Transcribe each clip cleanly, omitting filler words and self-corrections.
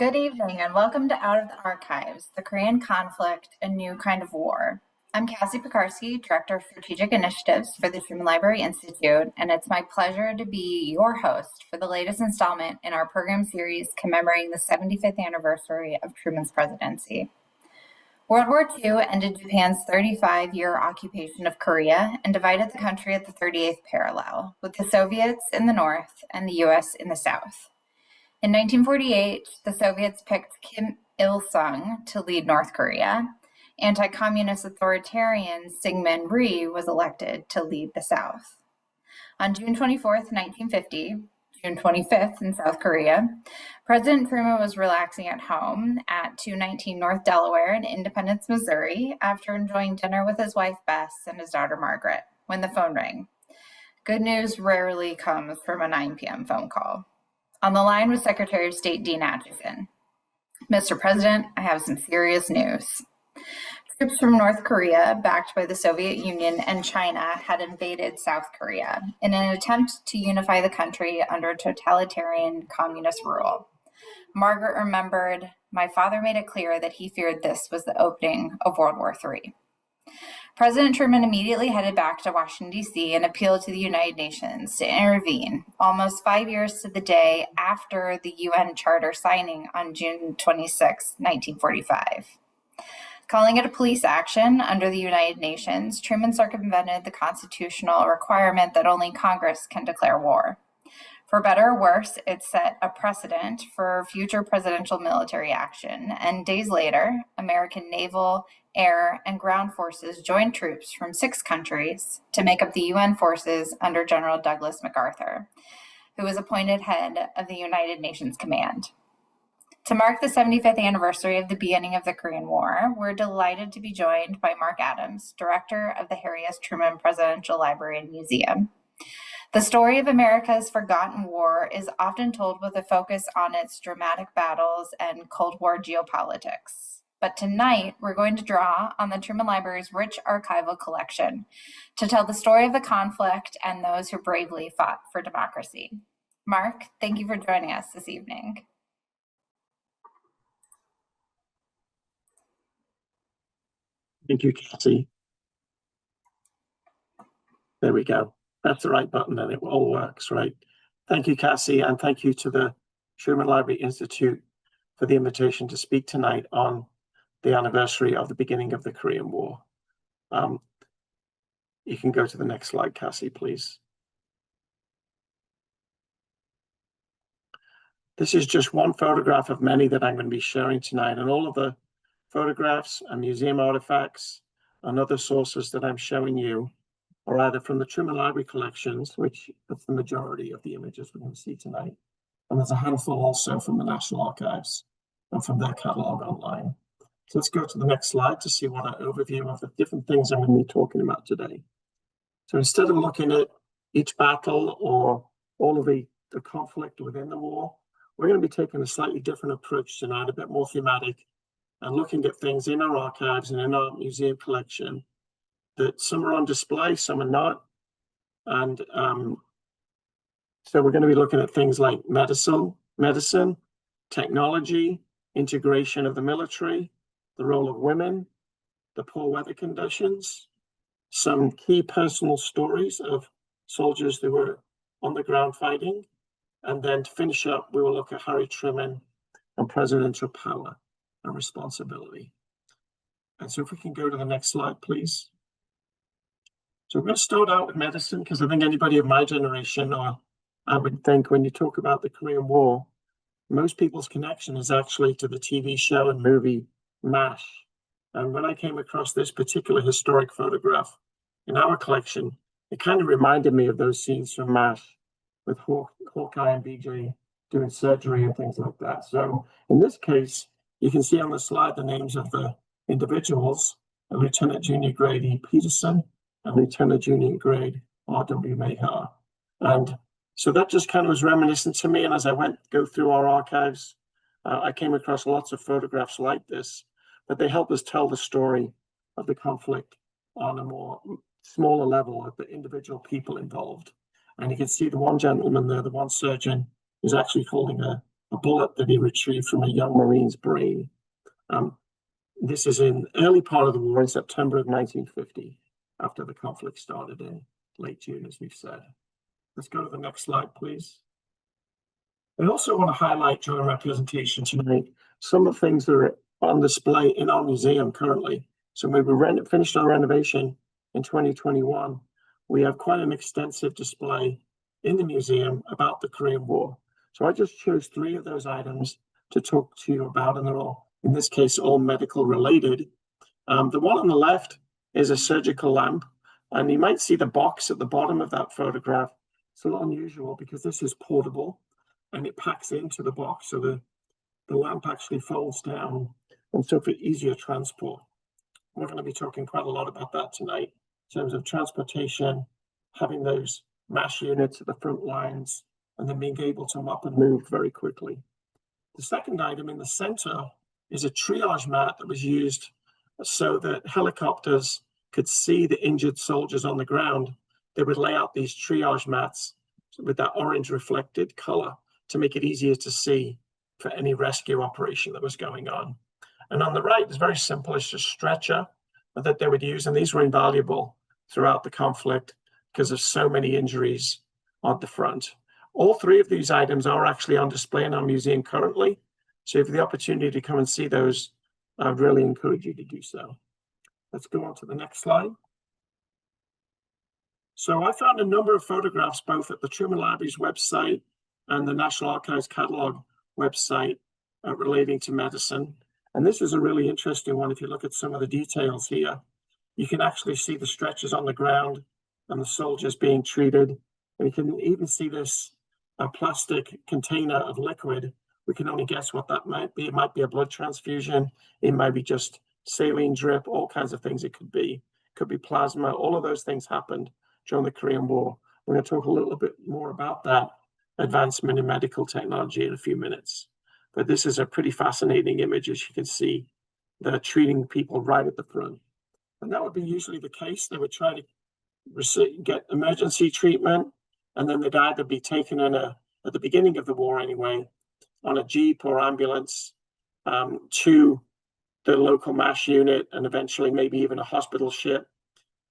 Good evening and welcome to Out of the Archives, the Korean Conflict, a New Kind of War. I'm Cassie Pekarsky, Director of Strategic Initiatives for the Truman Library Institute, and it's my pleasure to be your host for the latest installment in our program series commemorating the 75th anniversary of Truman's presidency. World War II ended Japan's 35-year occupation of Korea and divided the country at the 38th parallel, with the Soviets in the north and the US in the south. In 1948, the Soviets picked Kim Il-sung to lead North Korea. Anti-communist authoritarian Syngman Rhee was elected to lead the South. On June 24th, 1950, June 25th in South Korea, President Truman was relaxing at home at 219 North Delaware in Independence, Missouri, after enjoying dinner with his wife Bess and his daughter Margaret, when the phone rang. Good news rarely comes from a 9 p.m. phone call. On the line was Secretary of State Dean Acheson. Mr. President, I have some serious news. Troops from North Korea, backed by the Soviet Union and China, had invaded South Korea in an attempt to unify the country under totalitarian communist rule. Margaret remembered, my father made it clear that he feared this was the opening of World War III. President Truman immediately headed back to Washington, D.C. and appealed to the United Nations to intervene almost 5 years to the day after the UN Charter signing on June 26, 1945. Calling it a police action under the United Nations, Truman circumvented the constitutional requirement that only Congress can declare war. For better or worse, it set a precedent for future presidential military action, and days later, American naval, air, and ground forces joined troops from 6 countries to make up the UN forces under General Douglas MacArthur, who was appointed head of the United Nations Command. To mark the 75th anniversary of the beginning of the Korean War, we're delighted to be joined by Mark Adams, Director of the Harry S. Truman Presidential Library Museum. The story of America's forgotten war is often told with a focus on its dramatic battles and Cold War geopolitics. But tonight, we're going to draw on the Truman Library's rich archival collection to tell the story of the conflict and those who bravely fought for democracy. Mark, thank you for joining us this evening. Thank you, Cassie. There we go. That's the right button and it all works, right? Thank you, Cassie, and thank you to the Truman Library Institute for the invitation to speak tonight on the anniversary of the beginning of the Korean War. You can go to the next slide, Cassie, please. This is just one photograph of many that I'm going to be sharing tonight, and all of the photographs and museum artifacts and other sources that I'm showing you are either from the Truman Library collections, which is the majority of the images we're going to see tonight, and there's a handful also from the National Archives and from their catalog online. So let's go to the next slide to see what an overview of the different things I'm going to be talking about today. So instead of looking at each battle or all of the conflict within the war, we're going to be taking a slightly different approach tonight, a bit more thematic, and looking at things in our archives and in our museum collection that some are on display, some are not. And so we're going to be looking at things like medicine, technology, integration of the military, the role of women, the poor weather conditions, some key personal stories of soldiers who were on the ground fighting. And then to finish up, we will look at Harry Truman and presidential power and responsibility. And so if we can go to the next slide, please. So we're going to start out with medicine, because I think anybody of my generation, or I would think when you talk about the Korean War, most people's connection is actually to the TV show and movie MASH. And when I came across this particular historic photograph in our collection, it kind of reminded me of those scenes from MASH with Hawkeye and BJ doing surgery and things like that. So in this case, you can see on the slide the names of the individuals, Lieutenant Junior Grade E. Peterson and Lieutenant Junior Grade R.W. Mahar. And so that just kind of was reminiscent to me. And as I go through our archives, I came across lots of photographs like this, but they help us tell the story of the conflict on a more smaller level of the individual people involved. And you can see the one gentleman there, the one surgeon, is actually holding a a bullet that he retrieved from a young Marine's brain. This is in early part of the war in September of 1950, after the conflict started in late June, as we've said. Let's go to the next slide, please. I also want to highlight during my presentation tonight some of the things that are on display in our museum currently. So when we finished our renovation in 2021, we have quite an extensive display in the museum about the Korean War. So I just chose 3 of those items to talk to you about, and they're all, in this case, all medical related. The one on the left is a surgical lamp, and you might see the box at the bottom of that photograph. It's a little unusual because this is portable and it packs into the box, so the lamp actually folds down, and so for easier transport. We're going to be talking quite a lot about that tonight in terms of transportation, having those MASH units at the front lines, and then being able to mop and move very quickly. The second item in the center is a triage mat that was used so that helicopters could see the injured soldiers on the ground. They would lay out these triage mats with that orange reflected color to make it easier to see for any rescue operation that was going on. And on the right is very simple. It's just a stretcher that they would use, and these were invaluable throughout the conflict because of so many injuries on the front. All 3 of these items are actually on display in our museum currently. So if you have the opportunity to come and see those, I'd really encourage you to do so. Let's go on to the next slide. So I found a number of photographs both at the Truman Library's website and the National Archives Catalog website relating to medicine. And this is a really interesting one. If you look at some of the details here, you can actually see the stretchers on the ground and the soldiers being treated. And you can even see this plastic container of liquid. We can only guess what that might be. It might be a blood transfusion. It might be just saline drip, all kinds of things it could be. It could be plasma. All of those things happened during the Korean War. We're going to talk a little bit more about that advancement in medical technology in a few minutes. But this is a pretty fascinating image, as you can see. They're treating people right at the front. And that would be usually the case. They would try to get emergency treatment, and then they'd either be taken in at the beginning of the war anyway, on a jeep or ambulance to the local MASH unit, and eventually maybe even a hospital ship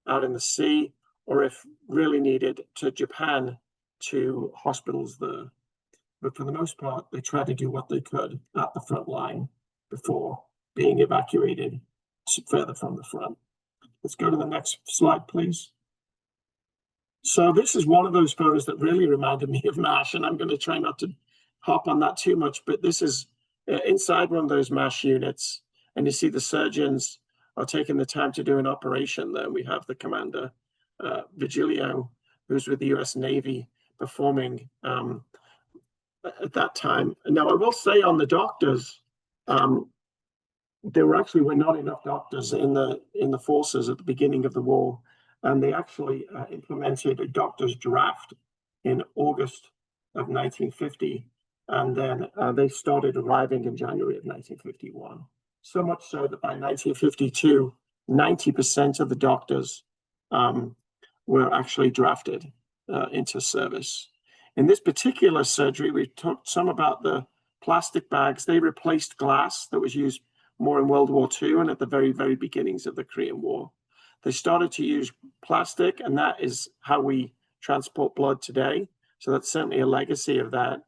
out in the sea, or if really needed, to Japan, to hospitals there. But for the most part, they tried to do what they could at the front line before being evacuated further from the front. Let's go to the next slide, please. So this is one of those photos that really reminded me of MASH, and I'm going to try not to hop on that too much, but this is inside one of those MASH units, and you see the surgeons are taking the time to do an operation there. We have the commander, Vigilio, who's with the US Navy, performing at that time. Now, I will say on the doctors, there were not enough doctors in the forces at the beginning of the war, and they actually implemented a doctor's draft in August of 1950, and then they started arriving in January of 1951. So much so that by 1952, 90% of the doctors were actually drafted into service. In this particular surgery, we talked some about the plastic bags. They replaced glass that was used more in World War II and at the very, very beginnings of the Korean War. They started to use plastic, and that is how we transport blood today. So that's certainly a legacy of that.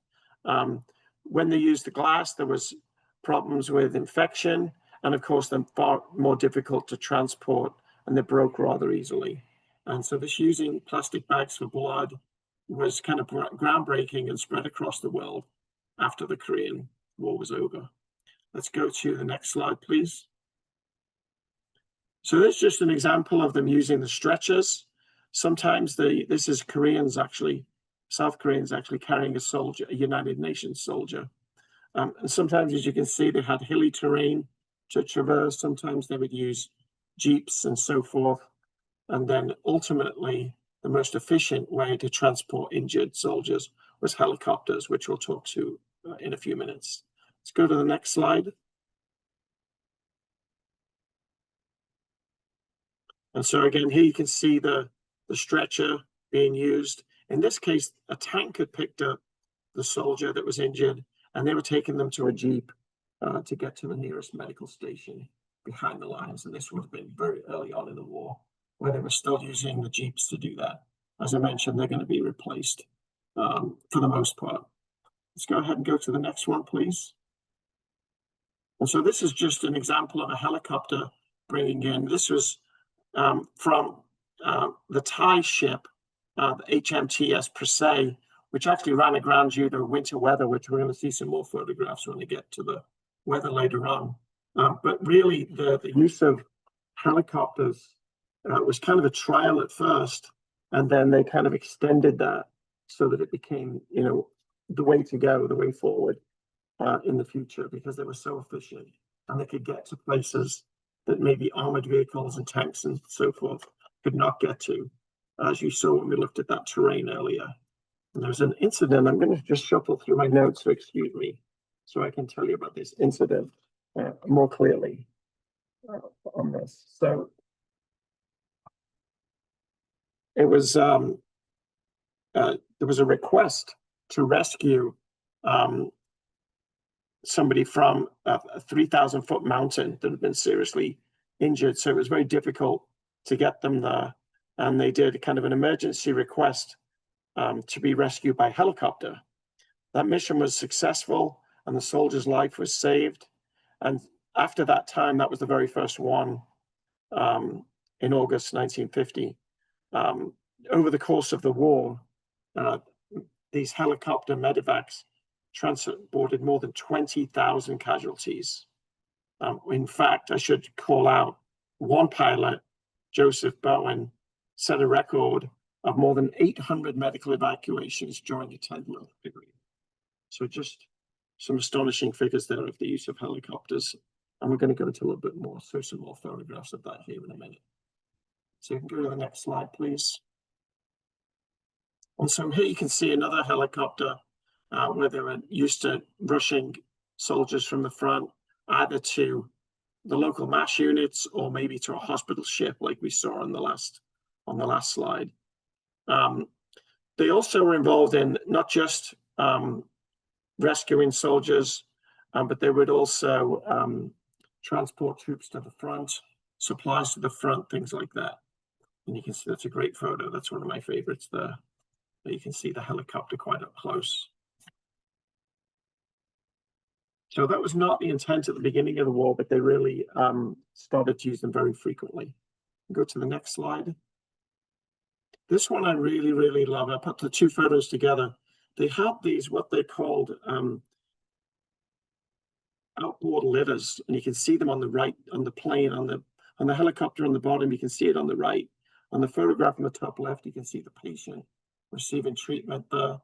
When they used the glass, there was problems with infection, and of course, they're far more difficult to transport, and they broke rather easily. And so this using plastic bags for blood was kind of groundbreaking and spread across the world after the Korean War was over. Let's go to the next slide, please. So this is just an example of them using the stretchers. Sometimes this is Koreans actually, South Koreans actually carrying a soldier, a United Nations soldier. And sometimes, as you can see, they had hilly terrain to traverse. Sometimes they would use jeeps and so forth. And then ultimately, the most efficient way to transport injured soldiers was helicopters, which we'll talk to in a few minutes. Let's go to the next slide. And so again, here you can see the stretcher being used. In this case, a tank had picked up the soldier that was injured, and they were taking them to a jeep to get to the nearest medical station behind the lines. And this would have been very early on in the war, where they were still using the jeeps to do that. As I mentioned, they're going to be replaced for the most part. Let's go ahead and go to the next one, please. And so this is just an example of a helicopter bringing in. This was from the Thai ship, the HMTS Persei, which actually ran aground due to winter weather, which we're going to see some more photographs when we get to the weather later on. But really, the use of helicopters was kind of a trial at first, and then they kind of extended that so that it became, the way to go, the way forward in the future, because they were so efficient and they could get to places that maybe armored vehicles and tanks and so forth could not get to, as you saw when we looked at that terrain earlier. And there's an incident. I'm going to just shuffle through my notes, so excuse me, so I can tell you about this incident more clearly on this. So it was there was a request to rescue somebody from a 3,000-foot mountain that had been seriously injured. So it was very difficult to get them there. And they did kind of an emergency request to be rescued by helicopter. That mission was successful and the soldier's life was saved. And after that time, that was the very first one in August 1950. Over the course of the war, these helicopter medevacs transported more than 20,000 casualties. In fact, I should call out one pilot, Joseph Bowen, set a record of more than 800 medical evacuations during a 10-month period. So just some astonishing figures there of the use of helicopters. And we're going to go into a little bit more, so some more photographs of that here in a minute. So you can go to the next slide, please. And so here you can see another helicopter where they were used to rushing soldiers from the front, either to the local MASH units or maybe to a hospital ship, like we saw on the last slide. They also were involved in not just rescuing soldiers, but they would also transport troops to the front, supplies to the front, things like that. And you can see that's a great photo. That's one of my favorites there. You can see the helicopter quite up close. So that was not the intent at the beginning of the war, but they really started to use them very frequently. Go to the next slide. This one I really, really love. I put the two photos together. They had these, what they called outboard litters, and you can see them on the right, on the plane, on the helicopter on the bottom. You can see it on the right. On the photograph on the top left, you can see the patient receiving treatment there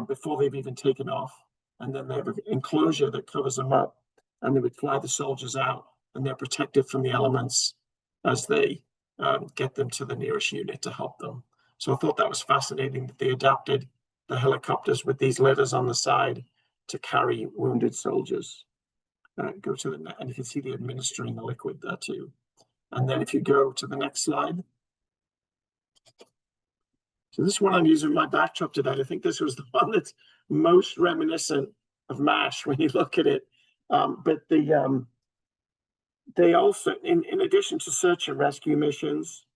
before they've even taken off. And then they have an enclosure that covers them up, and they would fly the soldiers out, and they're protected from the elements as they get them to the nearest unit to help them. So I thought that was fascinating that they adapted the helicopters with these litters on the side to carry wounded soldiers. Go to the next, and you can see the administering the liquid there too. And then if you go to the next slide. So this one I'm using my backdrop today. I think this was the one that's most reminiscent of MASH when you look at it. But they also, in addition to search and rescue missions,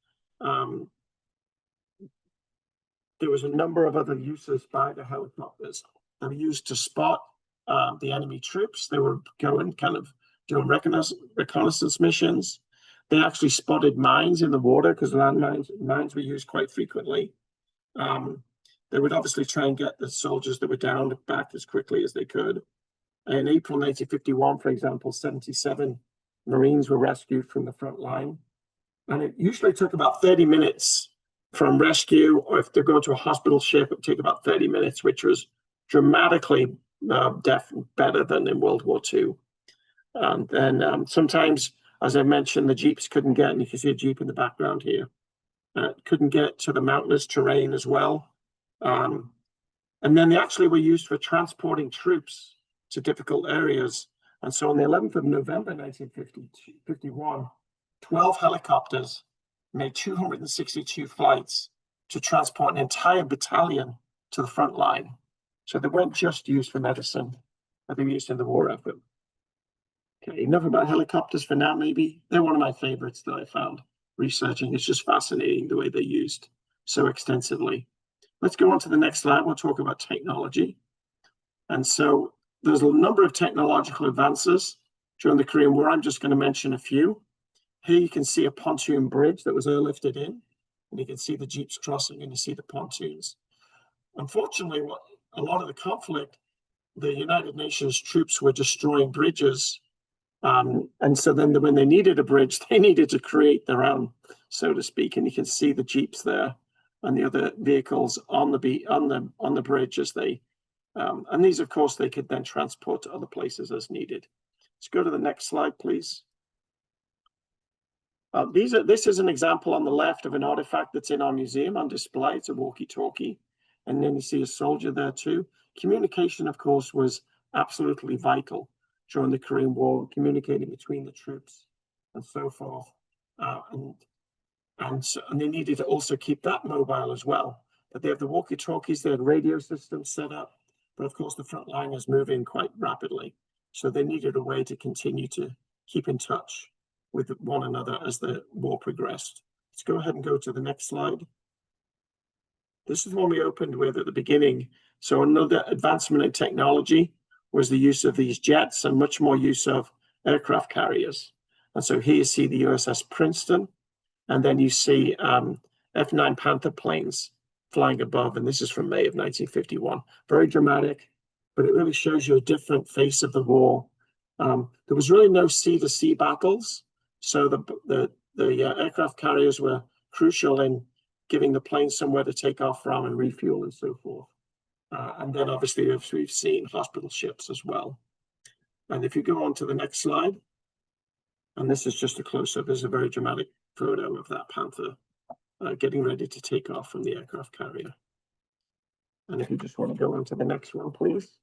there was a number of other uses by the helicopters. They were used to spot the enemy troops. They were going kind of doing reconnaissance missions. They actually spotted mines in the water because mines were used quite frequently. They would obviously try and get the soldiers that were downed back as quickly as they could. In April 1951, for example, 77 Marines were rescued from the front line. And it usually took about 30 minutes from rescue, or if they're going to a hospital ship, it would take about 30 minutes, which was dramatically better than in World War II. And then sometimes, as I mentioned, the jeeps couldn't get, and you can see a jeep in the background here, couldn't get to the mountainous terrain as well. And then they actually were used for transporting troops to difficult areas. And so on the 11th of November, 1951, 12 helicopters made 262 flights to transport an entire battalion to the front line. So they weren't just used for medicine. that they used in the war effort. Okay, enough about helicopters for now, maybe. They're one of my favorites that I found researching. It's just fascinating the way they're used so extensively. Let's go on to the next slide. We'll talk about technology. And so there's a number of technological advances during the Korean War. I'm just going to mention a few. Here you can see a pontoon bridge that was airlifted in, and you can see the jeeps crossing, and you see the pontoons. Unfortunately, a lot of the conflict, the United Nations troops were destroying bridges. And so then when they needed a bridge, they needed to create their own, so to speak. And you can see the jeeps there and the other vehicles on the bridge as they, and these, of course, they could then transport to other places as needed. Let's go to the next slide, please. This is an example on the left of an artifact that's in our museum on display. It's a walkie-talkie. And then you see a soldier there too. Communication, of course, was absolutely vital during the Korean War, communicating between the troops and so forth. And they needed to also keep that mobile as well. But they have the walkie-talkies, they had radio systems set up, but of course the front line is moving quite rapidly. So they needed a way to continue to keep in touch with one another as the war progressed. Let's go ahead and go to the next slide. This is one we opened with at the beginning. So another advancement in technology was the use of these jets and much more use of aircraft carriers. And so here you see the USS Princeton, and then you see F-9 Panther planes flying above, and this is from May of 1951. Very dramatic, but it really shows you a different face of the war. There was really no sea-to-sea battles, so the aircraft carriers were crucial in giving the planes somewhere to take off from and refuel and so forth. And then obviously, as we've seen, hospital ships as well. And if you go on to the next slide, and this is just a close-up, this is a very dramatic photo of that Panther getting ready to take off from the aircraft carrier. And if you just want to go on to the next one, please.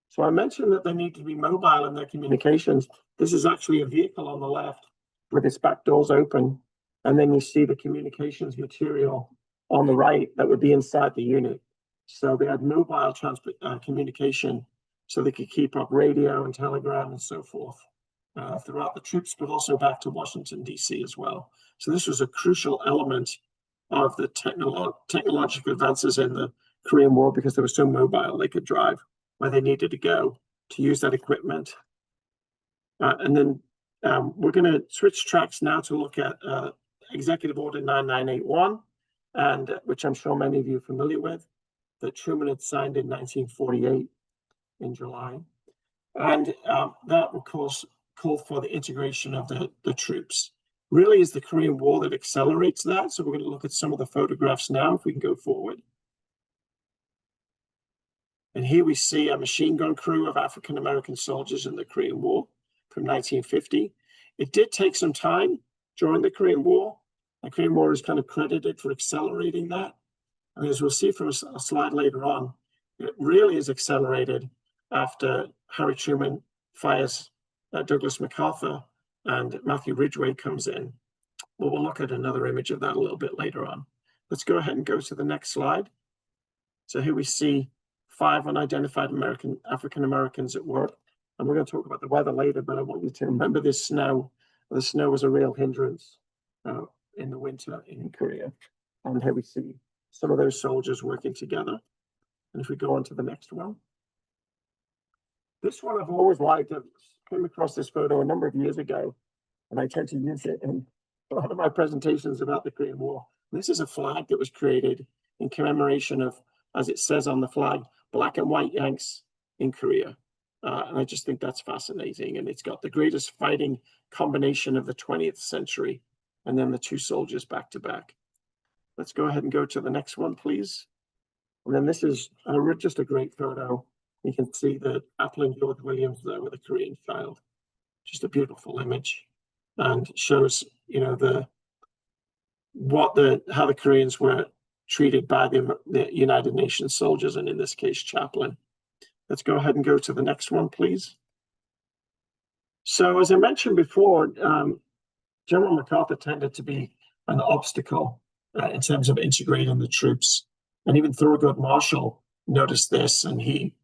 So I mentioned that they need to be mobile in their communications. This is actually a vehicle on the left with its back doors open. And then you see the communications material on the right that would be inside the unit. So they had mobile communication so they could keep up radio and telegram and so forth throughout the troops, but also back to Washington, D.C. as well. So this was a crucial element of the technological advances in the Korean War because they were so mobile, they could drive where they needed to go to use that equipment. And then we're going to switch tracks now to look at Executive Order 9981, and which I'm sure many of you are familiar with, that Truman had signed in 1948 in July. And that, of course, called for the integration of the troops. Really is the Korean War that accelerates that. So we're going to look at some of the photographs now, if we can go forward. And here we see a machine gun crew of African-American soldiers in the Korean War from 1950. It did take some time during the Korean War. The Korean War is kind of credited for accelerating that. And as we'll see from a slide later on, it really is accelerated after Harry Truman fires Douglas MacArthur and Matthew Ridgway comes in. Well, we'll look at another image of that a little bit later on. Let's go ahead and go to the next slide. So here we see 5 unidentified African Americans at work. And we're going to talk about the weather later, but I want you to remember this snow. The snow was a real hindrance in the winter in Korea. And here we see some of those soldiers working together. And if we go on to the next one. This one I've always liked. I came across this photo a number of years ago, and I tend to use it in a lot of my presentations about the Korean War. This is a flag that was created in commemoration of, as it says on the flag, black and white Yanks in Korea. And I just think that's fascinating. And it's got the greatest fighting combination of the 20th century, and then the 2 soldiers back to back. Let's go ahead and go to the next one, please. And then this is just a great photo. You can see the Appling George Williams there with a Korean child. Just a beautiful image, and shows, you know, how the Koreans were treated by the United Nations soldiers, and in this case, chaplain. Let's go ahead and go to the next one, please. So as I mentioned before, General MacArthur tended to be an obstacle in terms of integrating the troops. And even Thurgood Marshall noticed this, and he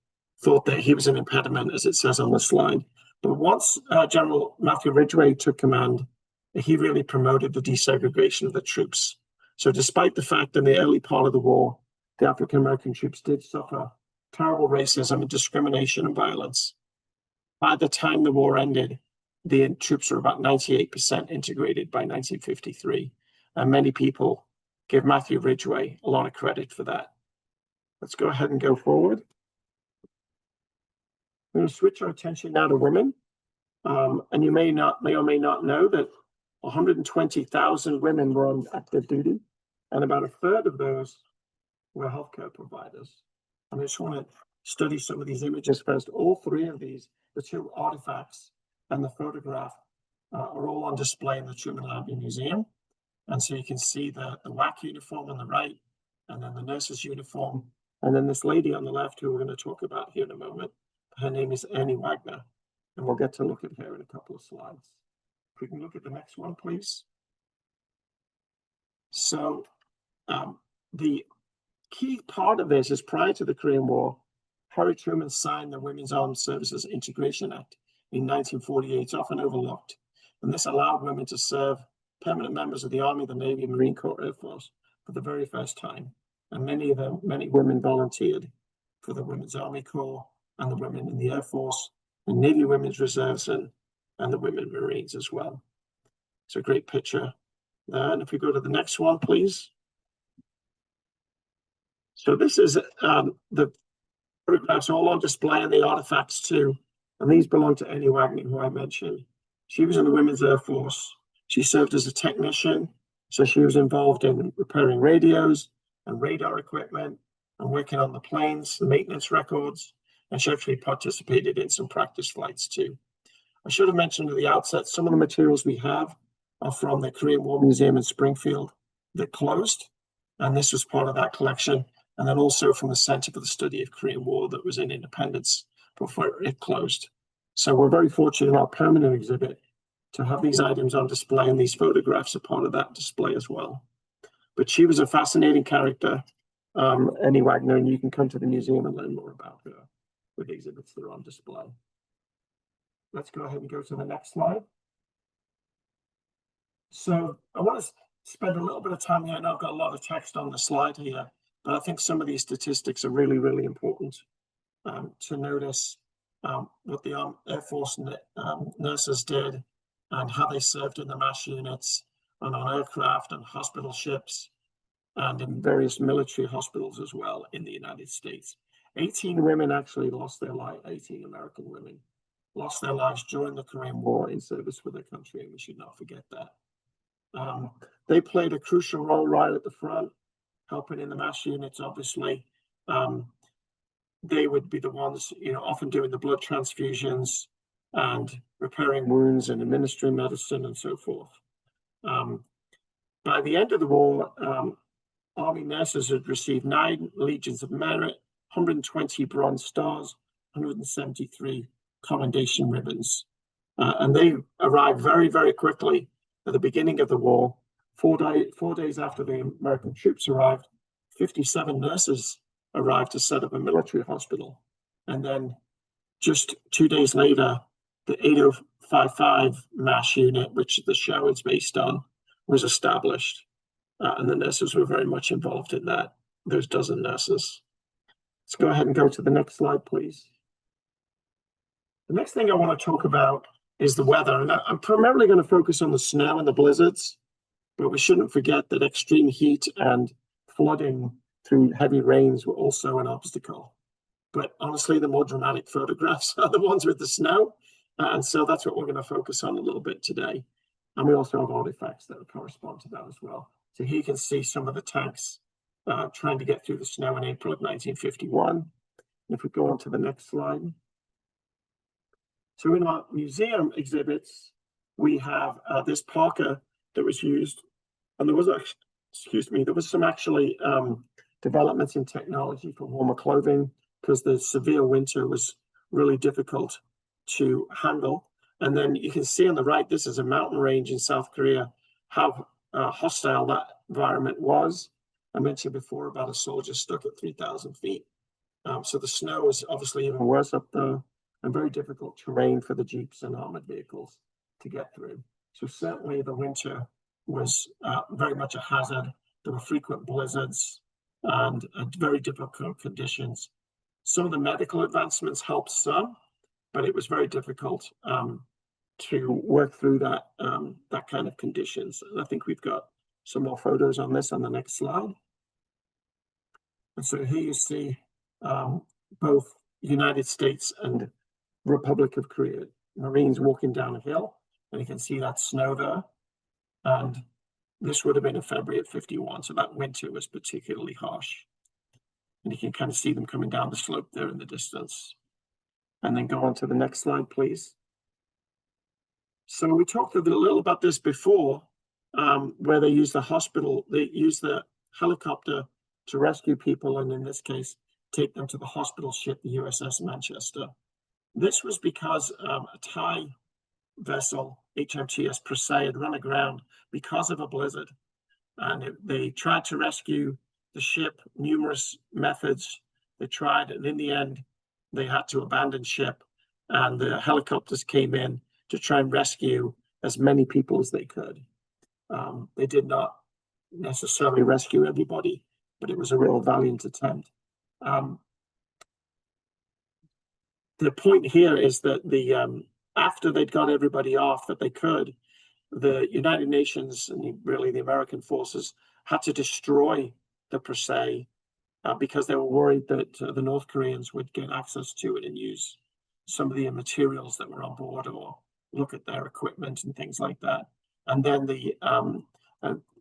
thought that he was an impediment, as it says on the slide. But once General Matthew Ridgway took command, he really promoted the desegregation of the troops. So despite the fact in the early part of the war, the African-American troops did suffer terrible racism and discrimination and violence, by the time the war ended, the troops were about 98% integrated by 1953. And many people give Matthew Ridgway a lot of credit for that. Let's go ahead and go forward. We're going to switch our attention now to women. And you may or may not know that 120,000 women were on active duty, and about a third of those were healthcare providers. And I just want to study some of these images first. All three of these, the two artifacts and the photograph, are all on display in the Truman Library Museum. And so you can see the WAC uniform on the right, and then the nurse's uniform, and then this lady on the left who we're going to talk about here in a moment. Her name is Annie Wagner, and we'll get to look at her in a couple of slides. If we can look at the next one, please. So the key part of this is prior to the Korean War, Harry Truman signed the Women's Armed Services Integration Act in 1948, often overlooked. And this allowed women to serve permanent members of the Army, the Navy, Marine Corps, Air Force for the very first time. And many women volunteered for the Women's Army Corps and the women in the Air Force, the Navy Women's Reserves, and the Women Marines as well. It's a great picture. And if we go to the next one, please. So this is the photographs all on display and the artifacts too. And these belong to Annie Wagner, who I mentioned. She was in the Women's Air Force. She served as a technician. So she was involved in repairing radios and radar equipment and working on the planes, the maintenance records. And she actually participated in some practice flights too. I should have mentioned at the outset, some of the materials we have are from the Korean War Museum in Springfield that closed. And this was part of that collection. And then also from the Center for the Study of Korean War that was in Independence before it closed. So we're very fortunate in our permanent exhibit to have these items on display, and these photographs are part of that display as well. But she was a fascinating character, Annie Wagner, and you can come to the museum and learn more about her with the exhibits that are on display. Let's go ahead and go to the next slide. So I want to spend a little bit of time here. I know I've got a lot of text on the slide here, but I think some of these statistics are really, really important to notice what the Air Force nurses did and how they served in the MASH units and on aircraft and hospital ships and in various military hospitals as well in the United States. 18 women actually lost their life, 18 American women lost their lives during the Korean War in service for their country, and we should not forget that. They played a crucial role right at the front, helping in the MASH units, obviously. They would be the ones, often doing the blood transfusions and repairing wounds and administering medicine and so forth. By the end of the war, Army nurses had received 9 Legions of Merit, 120 Bronze Stars, 173 Commendation Ribbons. And they arrived very, very quickly at the beginning of the war. 4 days after the American troops arrived, 57 nurses arrived to set up a military hospital. And then just 2 days later, the 8055 MASH unit, which the show is based on, was established. And the nurses were very much involved in that, those dozen nurses. Let's go ahead and go to the next slide, please. The next thing I want to talk about is the weather. And I'm primarily going to focus on the snow and the blizzards, but we shouldn't forget that extreme heat and flooding through heavy rains were also an obstacle. But honestly, the more dramatic photographs are the ones with the snow. And so that's what we're going to focus on a little bit today. And we also have artifacts that correspond to that as well. So here you can see some of the tanks trying to get through the snow in April of 1951. And if we go on to the next slide. So in our museum exhibits, we have this parka that was used. And there was, there was some actually developments in technology for warmer clothing because the severe winter was really difficult to handle. And then you can see on the right, this is a mountain range in South Korea, how hostile that environment was. I mentioned before about a soldier stuck at 3,000 feet. So the snow is obviously even worse up there, and very difficult terrain for the jeeps and armored vehicles to get through. So certainly the winter was very much a hazard. There were frequent blizzards and very difficult conditions. Some of the medical advancements helped some, but it was very difficult to work through that kind of conditions. And I think we've got some more photos on this on the next slide. And so here you see both United States and Republic of Korea Marines walking down a hill, and you can see that snow there. And this would have been in February of 51, so that winter was particularly harsh. And you can kind of see them coming down the slope there in the distance. And then go on to the next slide, please. So we talked a little about this before, where they use the helicopter to rescue people, and in this case, take them to the hospital ship, the USS Manchester. This was because a Thai vessel, HMTS Presea, had run aground because of a blizzard. And they tried to rescue the ship, numerous methods they tried, and in the end, they had to abandon ship, and the helicopters came in to try and rescue as many people as they could. They did not necessarily rescue everybody, but it was a real valiant attempt. The point here is that after they'd got everybody off that they could, the United Nations and really the American forces had to destroy the Presea because they were worried that the North Koreans would get access to it and use some of the materials that were on board or look at their equipment and things like that. And then the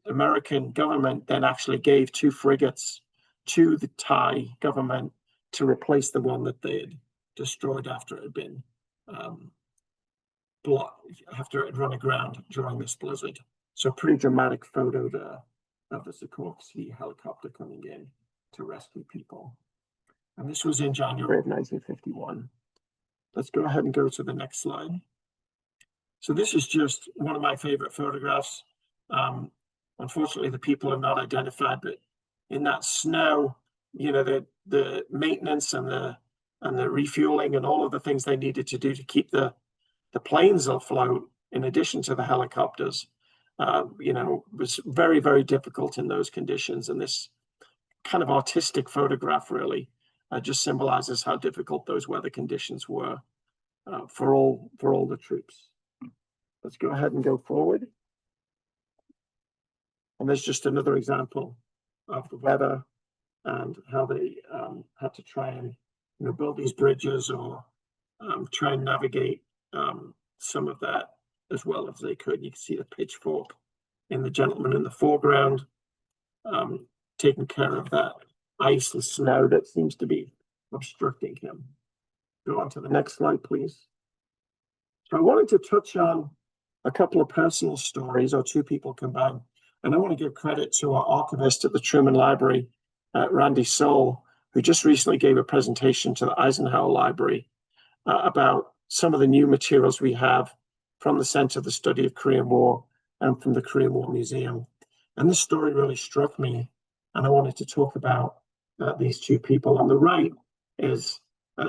American government then actually gave 2 frigates to the Thai government to replace the one that they had destroyed after it had been after it had run aground during this blizzard. So a pretty dramatic photo there of the Sikorsky helicopter coming in to rescue people. And this was in January of 1951. Let's go ahead and go to the next slide. So this is just one of my favorite photographs. Unfortunately, the people are not identified, but in that snow, you know, the maintenance and the refueling and all of the things they needed to do to keep the planes afloat, in addition to the helicopters, you know, was very, very difficult in those conditions. And this kind of artistic photograph really just symbolizes how difficult those weather conditions were for all the troops. Let's go ahead and go forward. And there's just another example of the weather and how they had to try and build these bridges or try and navigate some of that as well as they could. You can see the pitchfork in the gentleman in the foreground, taking care of that ice and snow that seems to be obstructing him. Go on to the next slide, please. So I wanted to touch on a couple of personal stories, or 2 people combined. And I want to give credit to our archivist at the Truman Library, Randy Soul, who just recently gave a presentation to the Eisenhower Library about some of the new materials we have from the Center for the Study of Korean War and from the Korean War Museum. And this story really struck me, and I wanted to talk about these 2 people. On the right is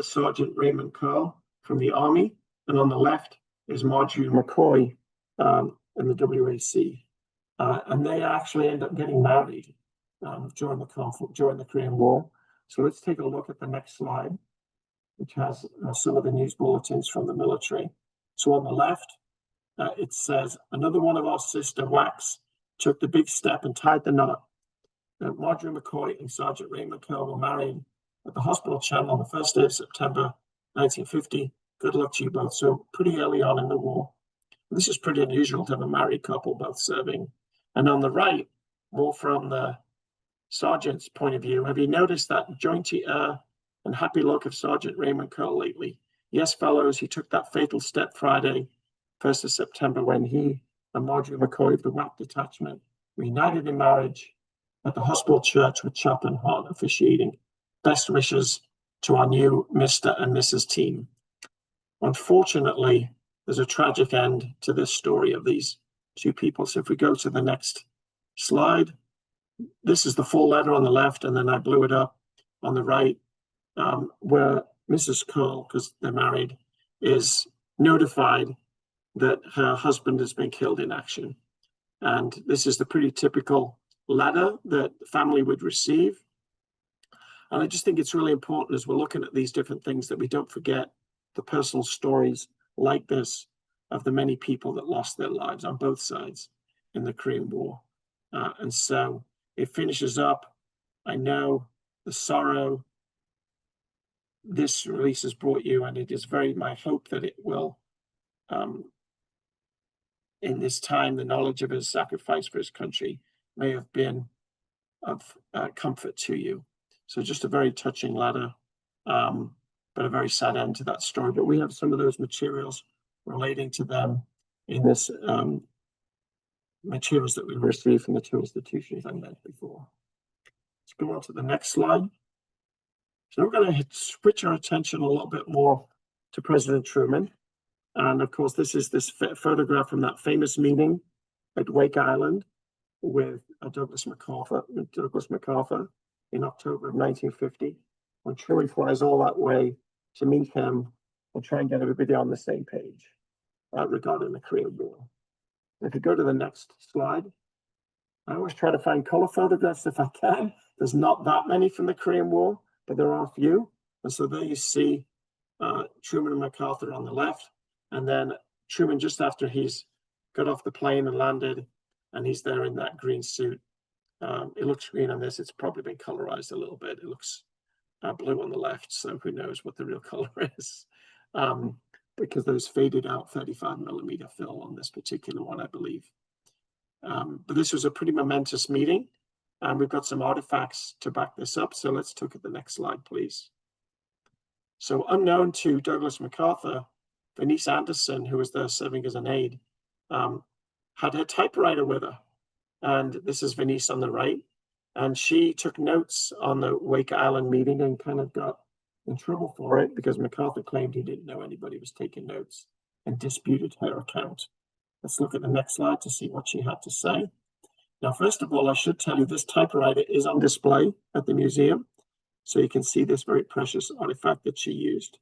Sergeant Raymond Curl from the Army, and on the left is Marjorie McCoy in the WAC. And they actually end up getting married during the conflict, during the Korean War. So let's take a look at the next slide, which has some of the news bulletins from the military. So on the left, it says, another one of our sister WACs took the big step and tied the knot. Marjorie McCoy and Sergeant Raymond Curl were married at the hospital channel on the 1st day of September 1950. Good luck to you both. So pretty early on in the war. This is pretty unusual to have a married couple both serving. And on the right, more from the sergeant's point of view, have you noticed that jaunty air and happy look of Sergeant Raymond Curl lately? Yes, fellows, he took that fatal step Friday, 1st of September, when he and Marjorie McCoy of the WAC detachment were united in marriage at the hospital church with Chaplain Hart officiating. Best wishes to our new Mr. and Mrs. team. Unfortunately, there's a tragic end to this story of these 2 people. So if we go to the next slide, this is the full letter on the left, and then I blew it up on the right. where Mrs. Cole, because they're married, is notified that her husband has been killed in action. And this is the pretty typical letter that the family would receive. And I just think it's really important as we're looking at these different things that we don't forget the personal stories like this of the many people that lost their lives on both sides in the Korean War. And so it finishes up, I know the sorrow this release has brought you, and it is very my hope that it will, in this time, the knowledge of his sacrifice for his country may have been of comfort to you. So just a very touching letter, but a very sad end to that story. But we have some of those materials relating to them in this materials that we received from the two institutions I mentioned before. Let's go on to the next slide. So we're going to switch our attention a little bit more to President Truman. And of course, this is this photograph from that famous meeting at Wake Island with Douglas MacArthur in October of 1950, when Truman flies all that way to meet him and try and get everybody on the same page regarding the Korean War. If you go to the next slide, I always try to find color photographs if I can. There's not that many from the Korean War, but there are a few. And so there you see Truman and MacArthur on the left, and then Truman just after he's got off the plane and landed, and he's there in that green suit. It looks green on this. It's probably been colorized a little bit. It looks blue on the left, so who knows what the real color is. Because those faded out 35mm film on this particular one, I believe. But this was a pretty momentous meeting, and we've got some artifacts to back this up. So let's look at the next slide, please. So unknown to Douglas MacArthur, Bernice Anderson, who was there serving as an aide, had her typewriter with her. And this is Bernice on the right. And she took notes on the Wake Island meeting and kind of got in trouble for it because MacArthur claimed he didn't know anybody was taking notes and disputed her account. Let's look at the next slide to see what she had to say. Now, first of all, I should tell you this typewriter is on display at the museum. So you can see this very precious artifact that she used.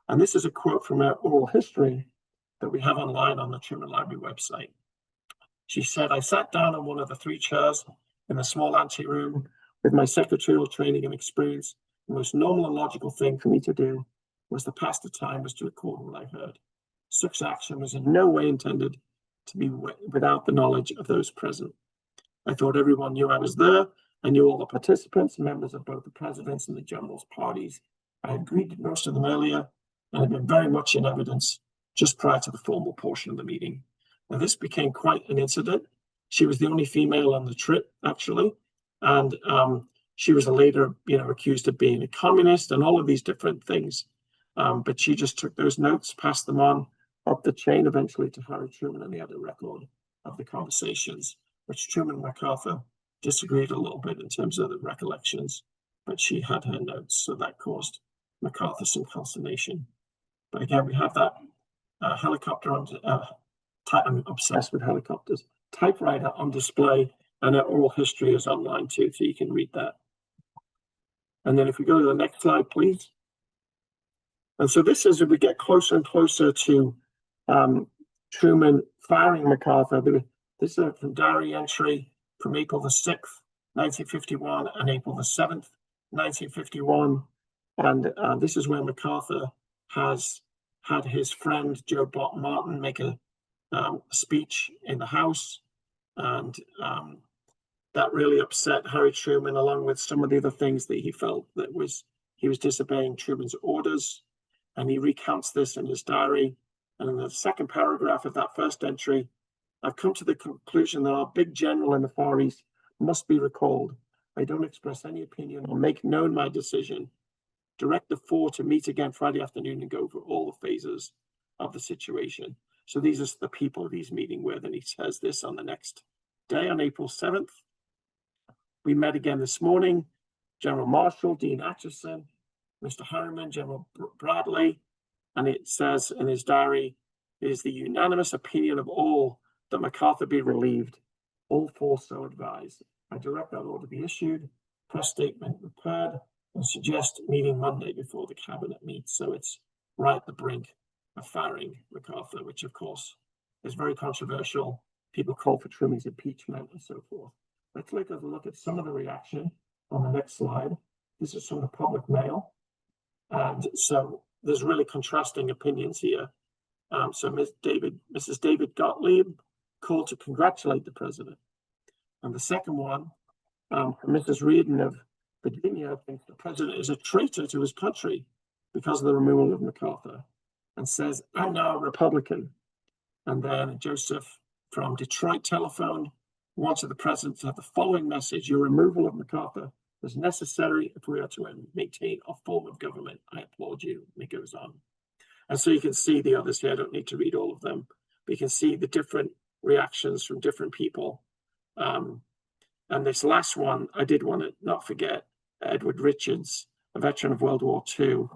And this is a quote from her oral history that we have online on the Truman Library website. She said, "I sat down on one of the 3 chairs in the small anteroom with my secretarial training and experience. The most normal and logical thing for me to do was to pass the time was to record what I heard. Such action was in no way intended to be without the knowledge of those present. I thought everyone knew I was there. I knew all the participants, members of both the president's and the general's parties. I had greeted most of them earlier and had been very much in evidence just prior to the formal portion of the meeting. Now, this became quite an incident. She was the only female on the trip, actually, and she was later, accused of being a communist and all of these different things. But she just took those notes, passed them on up the chain, eventually to Harry Truman, and he had a record of the conversations, which Truman and MacArthur disagreed a little bit in terms of the recollections, but she had her notes, so that caused MacArthur some consternation. But again, we have that helicopter on. I'm obsessed with helicopters. Typewriter on display, and her oral history is online too, so you can read that. And then if we go to the next slide, please. And so this is, as we get closer and closer to Truman firing MacArthur, this is from diary entry from April the 6th, 1951, and April the 7th, 1951. And this is where MacArthur has had his friend Joe Martin make a speech in the House, and that really upset Harry Truman, along with some of the other things that he felt that he was disobeying Truman's orders, and he recounts this in his diary. And in the second paragraph of that first entry, I've come to the conclusion that our big general in the Far East must be recalled. I don't express any opinion or make known my decision. Direct the 4 to meet again Friday afternoon and go over all the phases of the situation. So these are the people he's meeting with, and he says this on the next day, on April 7th. We met again this morning, General Marshall, Dean Acheson, Mr. Harriman, General Bradley, and it says in his diary, it is the unanimous opinion of all that MacArthur be relieved. All 4 so advised. I direct that order be issued, press statement prepared, and suggest meeting Monday before the cabinet meets. So it's right at the brink of firing MacArthur, which of course is very controversial. People call for Truman's impeachment and so forth. Let's take a look at some of the reaction on the next slide. This is from the public mail. And so there's really contrasting opinions here. So Mrs. David Gottlieb called to congratulate the president. And the second one, from Mrs. Reardon of Virginia, thinks the president is a traitor to his country because of the removal of MacArthur, and says, I'm now a Republican. And then Joseph from Detroit telephoned, wanted the president to have the following message: your removal of MacArthur was necessary if we are to maintain a form of government. I applaud you. And it goes on. And so you can see the others here. I don't need to read all of them, but you can see the different reactions from different people. And this last one, I did want to not forget, Edward Richards, a veteran of World War II,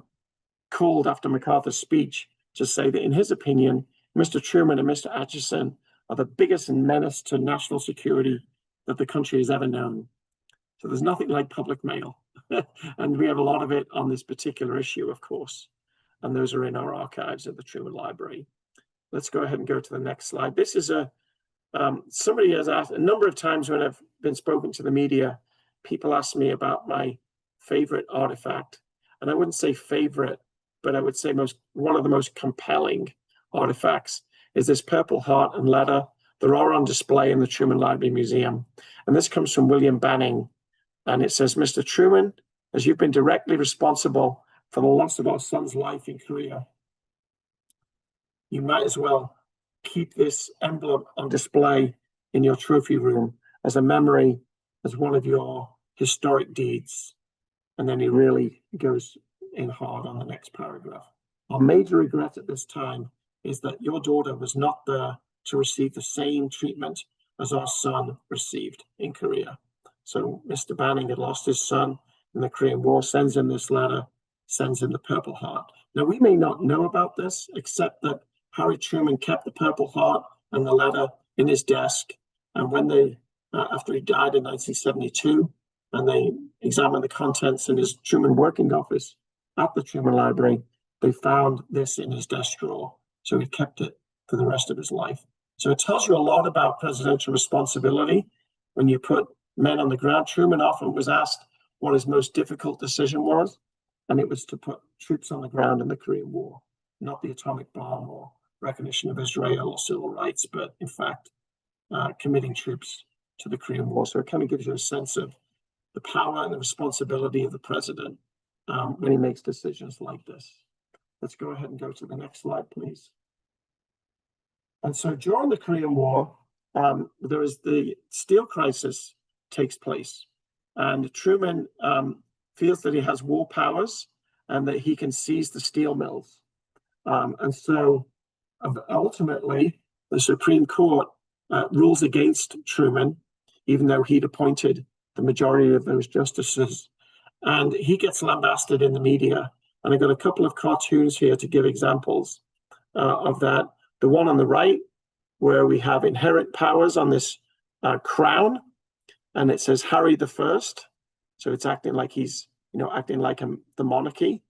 called after MacArthur's speech to say that in his opinion, Mr. Truman and Mr. Atchison are the biggest menace to national security that the country has ever known. So there's nothing like public mail. And we have a lot of it on this particular issue, of course. And those are in our archives at the Truman Library. Let's go ahead and go to the next slide. This is somebody has asked a number of times when I've been spoken to the media, people ask me about my favorite artifact. And I wouldn't say favorite, but I would say one of the most compelling artifacts is this Purple Heart and letter. They're all on display in the Truman Library Museum. And this comes from William Banning. And it says, Mr. Truman, as you've been directly responsible for the loss of our son's life in Korea, you might as well keep this emblem on display in your trophy room as a memory, as one of your historic deeds. And then he really goes in hard on the next paragraph. Our major regret at this time is that your daughter was not there to receive the same treatment as our son received in Korea. So Mr. Banning had lost his son in the Korean War, sends him this letter, sends him the Purple Heart. Now, we may not know about this, except that Harry Truman kept the Purple Heart and the letter in his desk. And when they, after he died in 1972, and they examined the contents in his Truman working office at the Truman Library, they found this in his desk drawer. So he kept it for the rest of his life. So it tells you a lot about presidential responsibility when you put men on the ground. Truman often was asked what his most difficult decision was, and it was to put troops on the ground in the Korean War, not the atomic bomb or recognition of Israel or civil rights, but in fact, committing troops to the Korean War. So it kind of gives you a sense of the power and the responsibility of the president when he makes decisions like this. Let's go ahead and go to the next slide, please. And so during the Korean War, there is the steel crisis takes place. And Truman feels that he has war powers and that he can seize the steel mills. And so ultimately, the Supreme Court rules against Truman, even though he'd appointed the majority of those justices. And he gets lambasted in the media. And I've got a couple of cartoons here to give examples of that. The one on the right, where we have inherent powers on this crown, and it says Harry the First. So it's acting like he's, acting like the monarchy.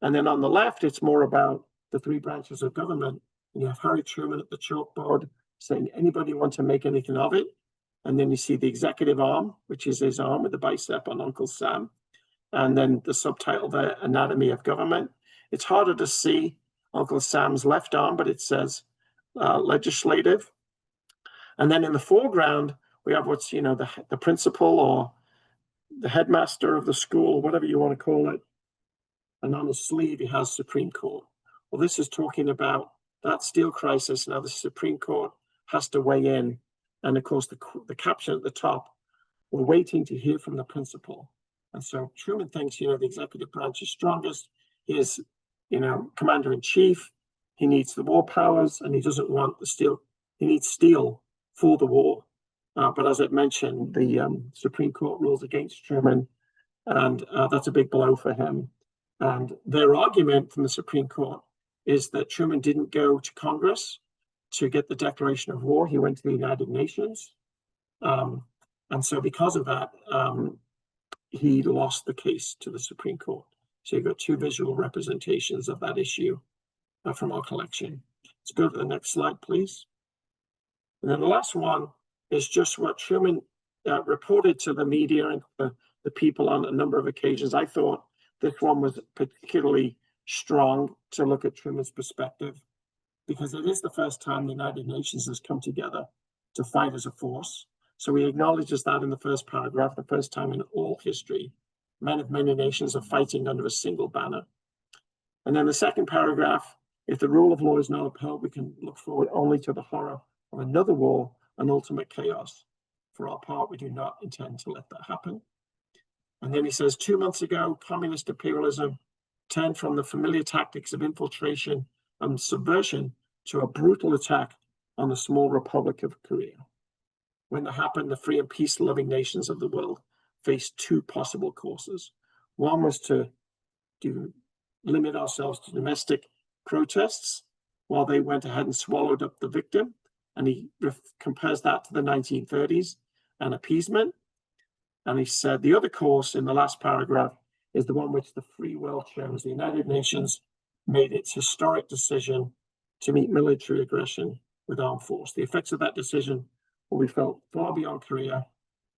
And then on the left, it's more about the three branches of government. And you have Harry Truman at the chalkboard saying, anybody want to make anything of it? And then you see the executive arm, which is his arm with the bicep on Uncle Sam. And then the subtitle there, Anatomy of Government. It's harder to see Uncle Sam's left arm, but it says legislative. And then in the foreground, we have what's, the principal or the headmaster of the school, or whatever you want to call it. And on the sleeve, he has Supreme Court. Well, this is talking about that steel crisis. Now the Supreme Court has to weigh in. And of course, the caption at the top, we're waiting to hear from the principal. And so Truman thinks, the executive branch is strongest. He is, commander in chief. He needs the war powers, and he doesn't want the steel. He needs steel for the war. But as I mentioned, the Supreme Court rules against Truman, and that's a big blow for him. And their argument from the Supreme Court is that Truman didn't go to Congress to get the declaration of war. He went to the United Nations. And so because of that, he lost the case to the Supreme Court. So you've got two visual representations of that issue from our collection. Let's go to the next slide, please. And then the last one is just what Truman reported to the media and the people on a number of occasions. I thought this one was particularly strong to look at Truman's perspective, because it is the first time the United Nations has come together to fight as a force. So he acknowledges that in the first paragraph, the first time in all history, men of many nations are fighting under a single banner. And then the second paragraph, if the rule of law is not upheld, we can look forward only to the horror of another war and ultimate chaos. For our part, we do not intend to let that happen. And then he says, 2 months ago, communist imperialism turned from the familiar tactics of infiltration and subversion to a brutal attack on the small Republic of Korea. When that happened, the free and peace-loving nations of the world faced two possible courses. One was to limit ourselves to domestic protests while they went ahead and swallowed up the victim. And he compares that to the 1930s and appeasement. And he said the other course in the last paragraph is the one which the free world chose. The United Nations made its historic decision to meet military aggression with armed force. The effects of that decision will be felt far beyond Korea.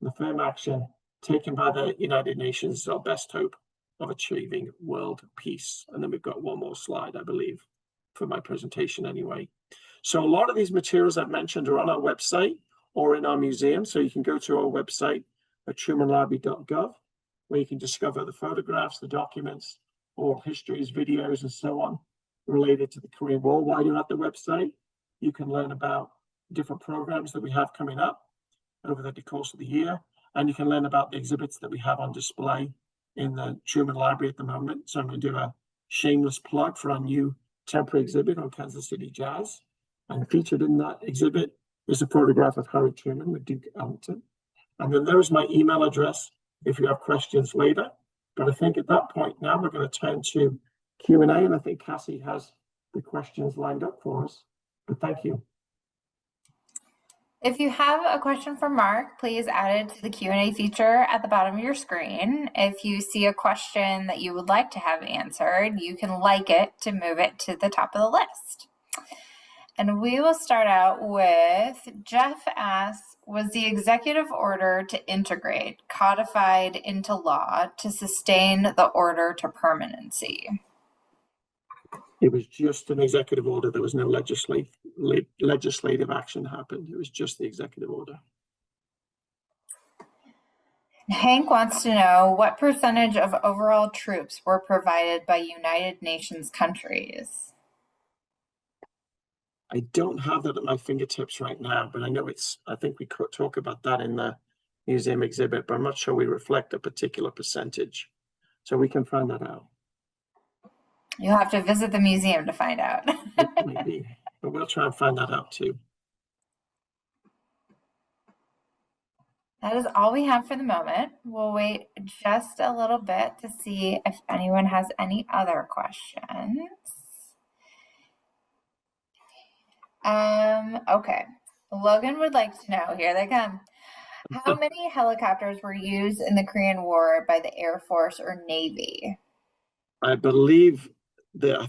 The firm action taken by the United Nations is our best hope of achieving world peace. And then we've got one more slide, I believe, for my presentation anyway. So a lot of these materials I've mentioned are on our website or in our museum. So you can go to our website at trumanlibrary.gov, where you can discover the photographs, the documents, oral histories, videos, and so on related to the Korean War. While you're at the website, you can learn about different programs that we have coming up over the course of the year. And you can learn about the exhibits that we have on display in the Truman Library at the moment. So I'm going to do a shameless plug for our new temporary exhibit on Kansas City jazz. And featured in that exhibit is a photograph of Harry Truman with Duke Ellington. And then there is my email address if you have questions later. But I think at that point now we're going to turn to Q&A, and I think Cassie has the questions lined up for us. But thank you. If you have a question for Mark, please add it to the Q&A feature at the bottom of your screen. If you see a question that you would like to have answered, you can like it to move it to the top of the list. And we will start out with, Jeff asks, was the executive order to integrate codified into law to sustain the order to permanency? It was just an executive order. There was no legislative action happened. It was just the executive order. Hank wants to know what percentage of overall troops were provided by United Nations countries? I don't have that at my fingertips right now, but I know I think we could talk about that in the museum exhibit, but I'm not sure we reflect a particular percentage. So we can find that out. You'll have to visit the museum to find out. Maybe, but we'll try and find that out too. That is all we have for the moment. We'll wait just a little bit to see if anyone has any other questions. Okay. Logan would like to know, here they come. How many helicopters were used in the Korean War by the Air Force or Navy? I believe I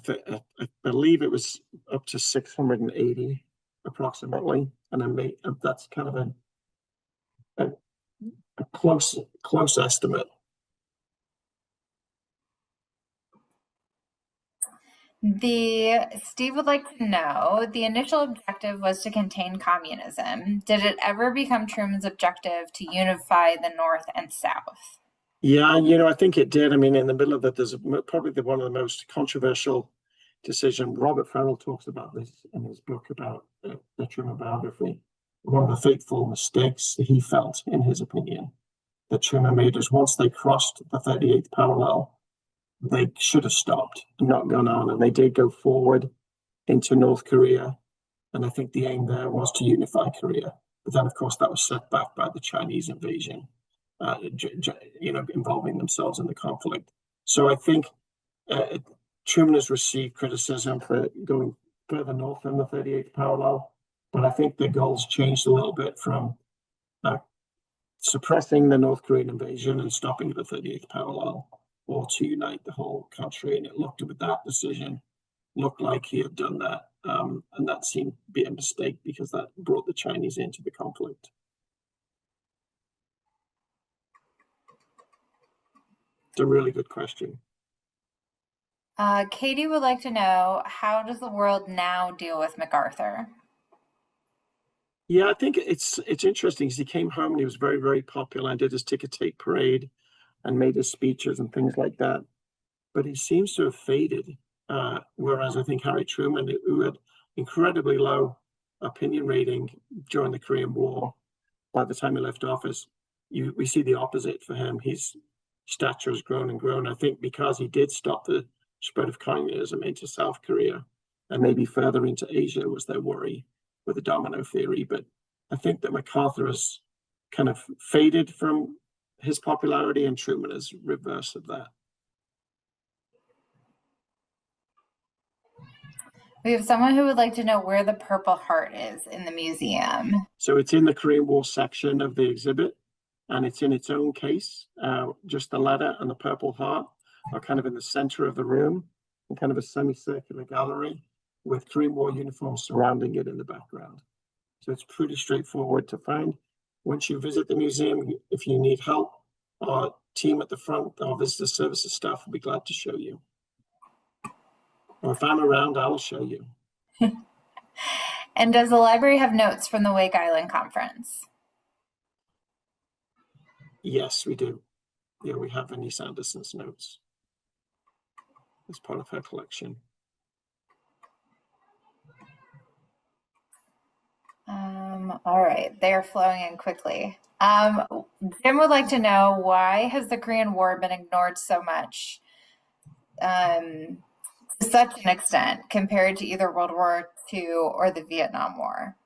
believe it was up to 680 approximately, and that's kind of a close estimate. Steve would like to know, the initial objective was to contain communism. Did it ever become Truman's objective to unify the North and South? Yeah, I think it did. I mean, in the middle of that, there's probably one of the most controversial decisions. Robert Farrell talks about this in his book about the Truman biography. One of the fateful mistakes that he felt, in his opinion, that Truman made is once they crossed the 38th parallel, they should have stopped and not gone on. And they did go forward into North Korea. And I think the aim there was to unify Korea. But then, of course, that was set back by the Chinese invasion, involving themselves in the conflict. So I think Truman has received criticism for going further north than the 38th parallel. But I think the goals changed a little bit from suppressing the North Korean invasion and stopping the 38th parallel, or to unite the whole country. And it looked, with that decision, looked like he had done that. And that seemed to be a mistake because that brought the Chinese into the conflict. It's a really good question. Katie would like to know, how does the world now deal with MacArthur? Yeah, I think it's interesting because he came home and he was very, very popular and did his ticker tape parade and made his speeches and things like that. But he seems to have faded. Whereas I think Harry Truman, who had incredibly low opinion rating during the Korean War, by the time he left office, we see the opposite for him. His stature has grown and grown. I think because he did stop the spread of communism into South Korea and maybe further into Asia was their worry with the domino theory. But I think that MacArthur has kind of faded from his popularity and Truman is reverse of that. We have someone who would like to know where the Purple Heart is in the museum. So it's in the Korean War section of the exhibit, and it's in its own case. Just the letter and the Purple Heart are kind of in the center of the room, in kind of a semicircular gallery with Korean War uniforms surrounding it in the background. So it's pretty straightforward to find. Once you visit the museum, if you need help, our team at the front, our visitor services staff will be glad to show you. Or if I'm around, I'll show you. And does the library have notes from the Wake Island Conference? Yes, we do. Yeah, we have Anise Anderson's notes as part of her collection. All right, they are flowing in quickly. Jim would like to know, why has the Korean War been ignored so much, to such an extent, compared to either World War II or the Vietnam War?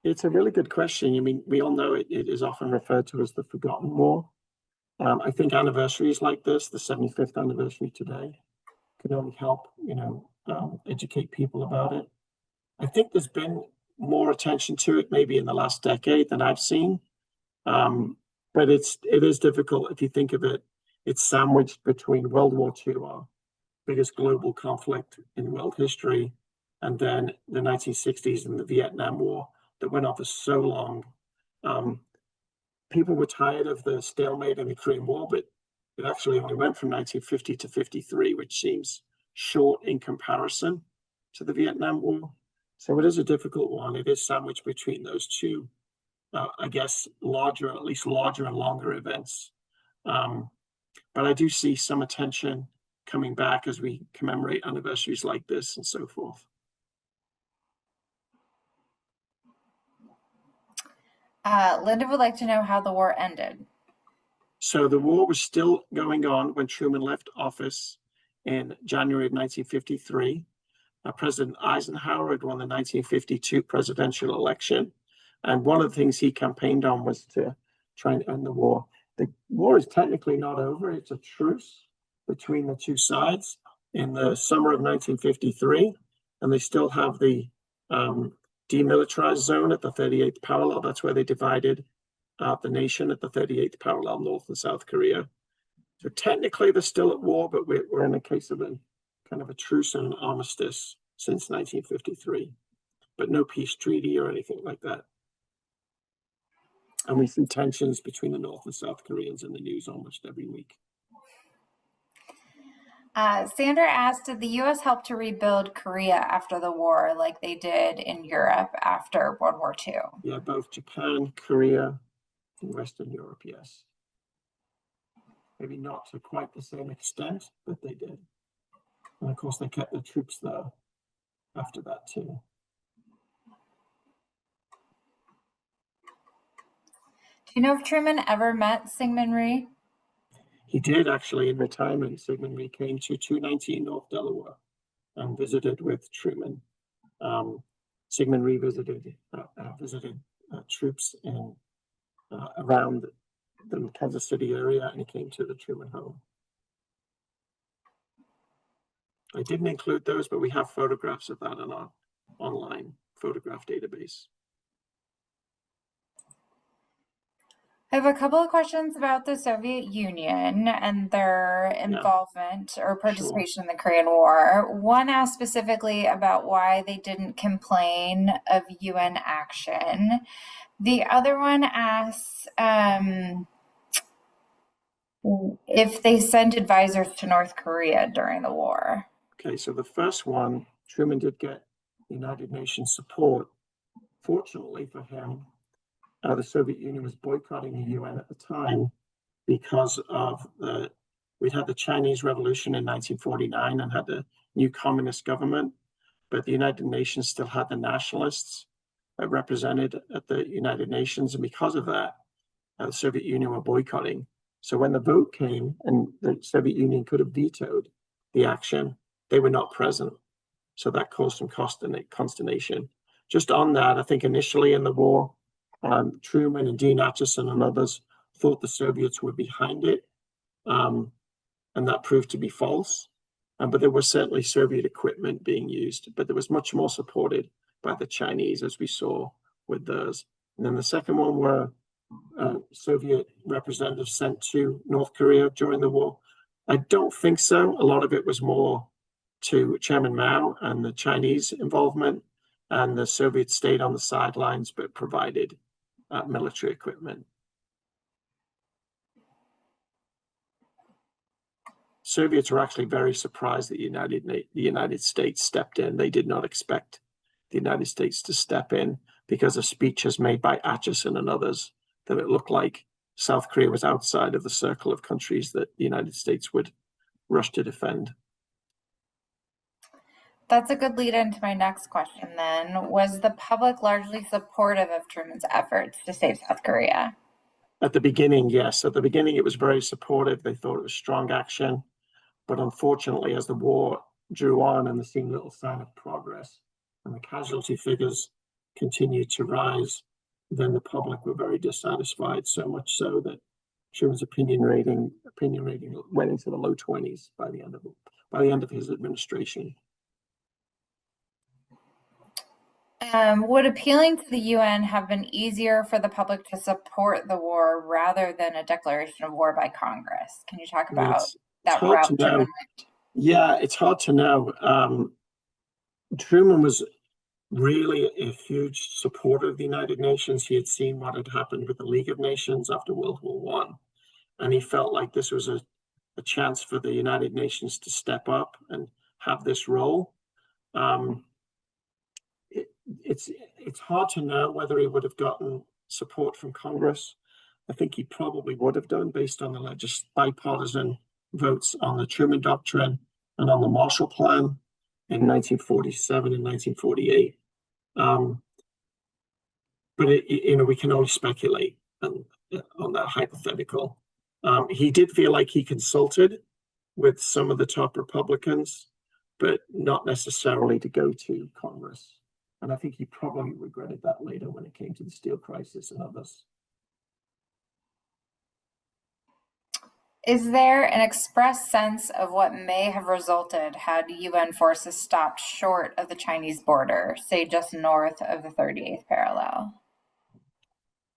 It's a really good question. I mean, we all know it is often referred to as the forgotten war. I think anniversaries like this, the 75th anniversary today, can only help, educate people about it. I think there's been more attention to it maybe in the last decade than I've seen. But it is difficult if you think of it. It's sandwiched between World War II, our biggest global conflict in world history, and then the 1960s and the Vietnam War that went on for so long. People were tired of the stalemate in the Korean War, but it actually only went from 1950 to 53, which seems short in comparison to the Vietnam War. So it is a difficult one. It is sandwiched between those two, I guess, at least larger and longer events. But I do see some attention coming back as we commemorate anniversaries like this and so forth. Linda would like to know how the war ended. So the war was still going on when Truman left office in January of 1953. President Eisenhower had won the 1952 presidential election. And one of the things he campaigned on was to try and end the war. The war is technically not over. It's a truce between the two sides in the summer of 1953. And they still have the demilitarized zone at the 38th parallel. That's where they divided the nation at the 38th parallel, North and South Korea. So technically they're still at war, but we're in a case of a kind of a truce and an armistice since 1953, but no peace treaty or anything like that. And we see tensions between the North and South Koreans in the news almost every week. Sandra asked, did the U.S. help to rebuild Korea after the war like they did in Europe after World War II? Yeah, both Japan, Korea, and Western Europe, yes. Maybe not to quite the same extent, but they did. And of course, they kept their troops there after that too. Do you know if Truman ever met Syngman Rhee? He did actually in retirement. Syngman Rhee came to 219 North Delaware and visited with Truman. Syngman Rhee visited troops in around the Kansas City area, and he came to the Truman home. I didn't include those, but we have photographs of that in our online photograph database. I have a couple of questions about the Soviet Union and their involvement or Sure. participation in the Korean War. One asked specifically about why they didn't complain of UN action. The other one asks if they sent advisors to North Korea during the war. Okay, so the first one, Truman did get United Nations support. Fortunately for him, the Soviet Union was boycotting the UN at the time because of we'd had the Chinese Revolution in 1949 and had a new communist government, but the United Nations still had the nationalists represented at the United Nations, and because of that, the Soviet Union were boycotting. So when the vote came and the Soviet Union could have vetoed the action, they were not present. So that caused some consternation. Just on that, I think initially in the war, Truman and Dean Acheson and others thought the Soviets were behind it, and that proved to be false. But there was certainly Soviet equipment being used, but there was much more supported by the Chinese, as we saw with theirs. And then the second one were Soviet representatives sent to North Korea during the war. I don't think so. A lot of it was more to Chairman Mao and the Chinese involvement, and the Soviets stayed on the sidelines but provided military equipment. Soviets were actually very surprised that the United States stepped in. They did not expect the United States to step in because of speeches made by Acheson and others that it looked like South Korea was outside of the circle of countries that the United States would rush to defend. That's a good lead into my next question then. Was the public largely supportive of Truman's efforts to save South Korea? At the beginning, yes. At the beginning, it was very supportive. They thought it was strong action. But unfortunately, as the war drew on and there seemed little sign of progress and the casualty figures continued to rise, then the public were very dissatisfied, so much so that Truman's opinion rating went into the low 20s by the end of his administration. Would appealing to the UN have been easier for the public to support the war rather than a declaration of war by Congress? Can you talk about that route Truman went? Yeah, it's hard to know. Truman was really a huge supporter of the United Nations. He had seen what had happened with the League of Nations after World War I, and he felt like this was a chance for the United Nations to step up and have this role. It's hard to know whether he would have gotten support from Congress. I think he probably would have done based on the bipartisan votes on the Truman Doctrine and on the Marshall Plan in 1947 and 1948. But we can only speculate on that hypothetical. He did feel like he consulted with some of the top Republicans, but not necessarily to go to Congress. And I think he probably regretted that later when it came to the steel crisis and others. Is there an express sense of what may have resulted had UN forces stopped short of the Chinese border, say just north of the 38th parallel?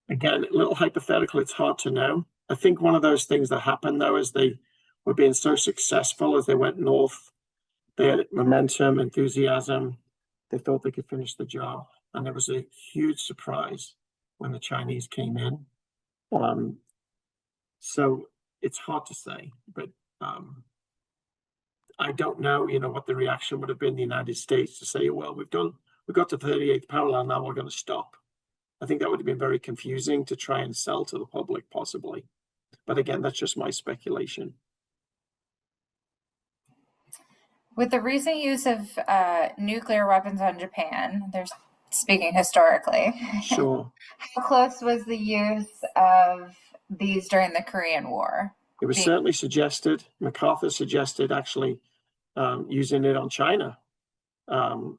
Again, a little hypothetical, it's hard to know. I think one of those things that happened, though, is they were being so successful as they went north. They had momentum, enthusiasm. They thought they could finish the job. And there was a huge surprise when the Chinese came in. So it's hard to say, but I don't know, what the reaction would have been in the United States to say, well, we got to the 38th parallel, now we're going to stop. I think that would have been very confusing to try and sell to the public, possibly. But again, that's just my speculation. With the recent use of nuclear weapons on Japan, speaking historically, Sure. How close was the use of these during the Korean War? It was certainly suggested. MacArthur suggested actually using it on China,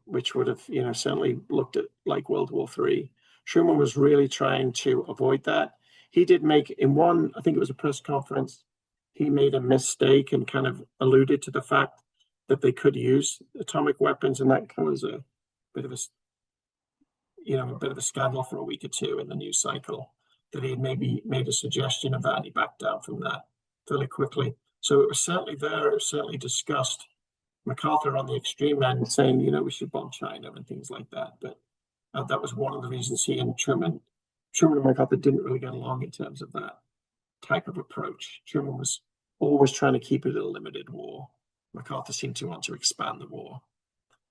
which would have, certainly looked at like World War III. Truman was really trying to avoid that. He did make, in one, I think it was a press conference, he made a mistake and kind of alluded to the fact that they could use atomic weapons, and that was a bit of a scandal for a week or two in the news cycle. that he had maybe made a suggestion of that, and he backed down from that fairly quickly. So it was certainly there, it was certainly discussed. MacArthur on the extreme end saying, we should bomb China and things like that. But that was one of the reasons he and Truman and MacArthur didn't really get along in terms of that type of approach. Truman was always trying to keep it a limited war. MacArthur seemed to want to expand the war.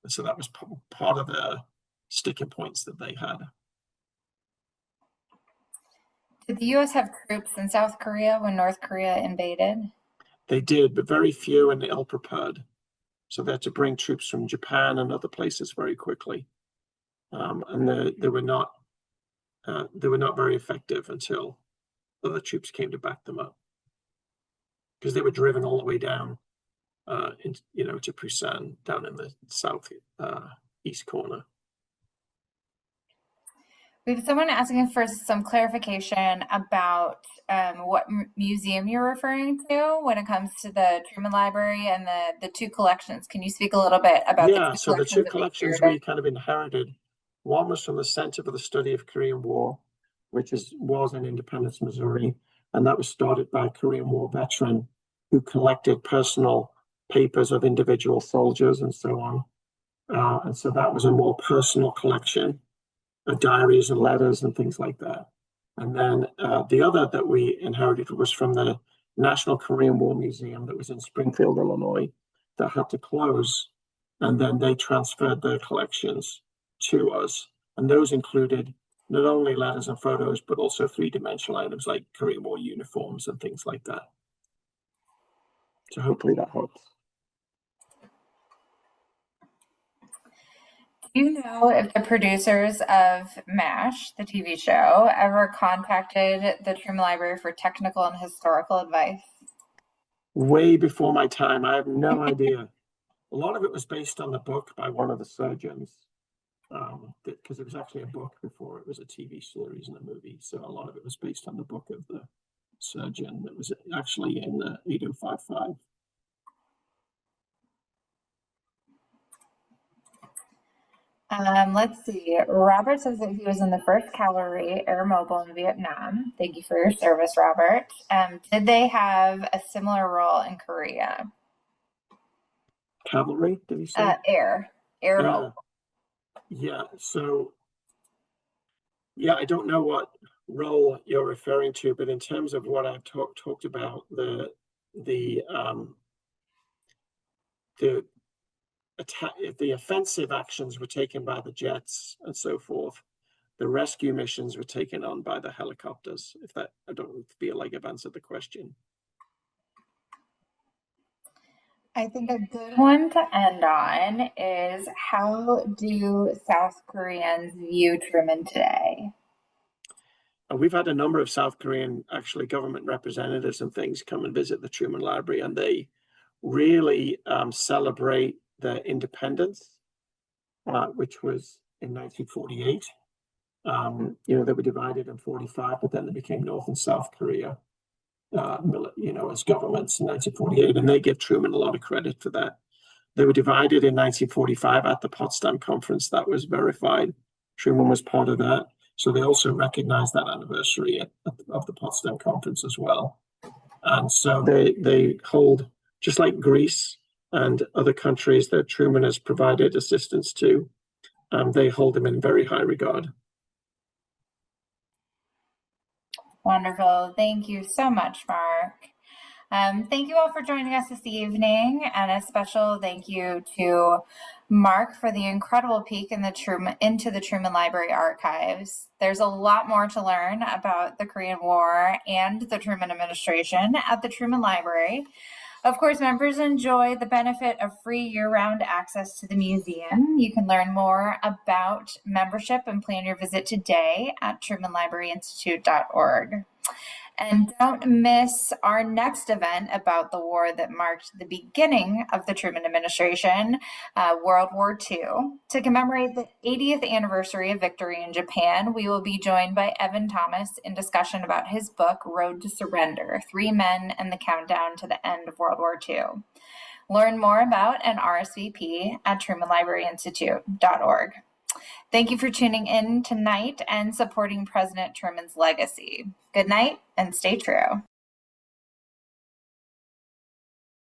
And so that was part of the sticking points that they had. Did the U.S. have troops in South Korea when North Korea invaded? They did, but very few and ill prepared. So they had to bring troops from Japan and other places very quickly. And they were not very effective until other troops came to back them up, because they were driven all the way down to Busan, down in the south east corner. We have someone asking for some clarification about what museum you're referring to when it comes to the Truman Library and the two collections. Can you speak a little bit about the two collections we kind of inherited? One was from the Center for the Study of Korean War, which was in Independence, Missouri, and that was started by a Korean War veteran who collected personal papers of individual soldiers and so on. And so that was a more personal collection of diaries and letters and things like that. And then the other that we inherited was from the National Korean War Museum that was in Springfield, Illinois, that had to close. And then they transferred their collections to us. And those included not only letters and photos, but also three-dimensional items like Korean War uniforms and things like that. So hopefully that helps. Do you know if the producers of MASH, the TV show, ever contacted the Truman Library for technical and historical advice? Way before my time. I have no idea. A lot of it was based on the book by one of the surgeons, because it was actually a book before it was a TV series and a movie. So a lot of it was based on the book of the surgeon that was actually in the 8055. Let's see. Robert says that he was in the 1st Cavalry Air Mobile in Vietnam. Thank you for your service, Robert. Did they have a similar role in Korea? Cavalry, did you say? Air Mobile. Yeah, so, I don't know what role you're referring to, but in terms of what I've talked about, the offensive actions were taken by the jets and so forth. The rescue missions were taken on by the helicopters. I don't feel like I've answered the question. I think a good one to end on is, how do South Koreans view Truman today? We've had a number of South Korean government representatives and things come and visit the Truman Library, and they really celebrate their independence, which was in 1948. They were divided in 45, but then they became North and South Korea, as governments in 1948, and they give Truman a lot of credit for that. They were divided in 1945 at the Potsdam Conference. That was verified. Truman was part of that. So they also recognized that anniversary of the Potsdam Conference as well. And so they hold, just like Greece and other countries that Truman has provided assistance to, they hold him in very high regard. Wonderful. Thank you so much, Mark. Thank you all for joining us this evening, and a special thank you to Mark for the incredible peek into the Truman Library archives. There's a lot more to learn about the Korean War and the Truman administration at the Truman Library. Of course, members enjoy the benefit of free year-round access to the museum. You can learn more about membership and plan your visit today at trumanlibraryinstitute.org. And don't miss our next event about the war that marked the beginning of the Truman administration, World War II. To commemorate the 80th anniversary of victory in Japan, we will be joined by Evan Thomas in discussion about his book, Road to Surrender: 3 Men and the Countdown to the End of World War II. Learn more about and RSVP at trumanlibraryinstitute.org. Thank you for tuning in tonight and supporting President Truman's legacy. Good night and stay true.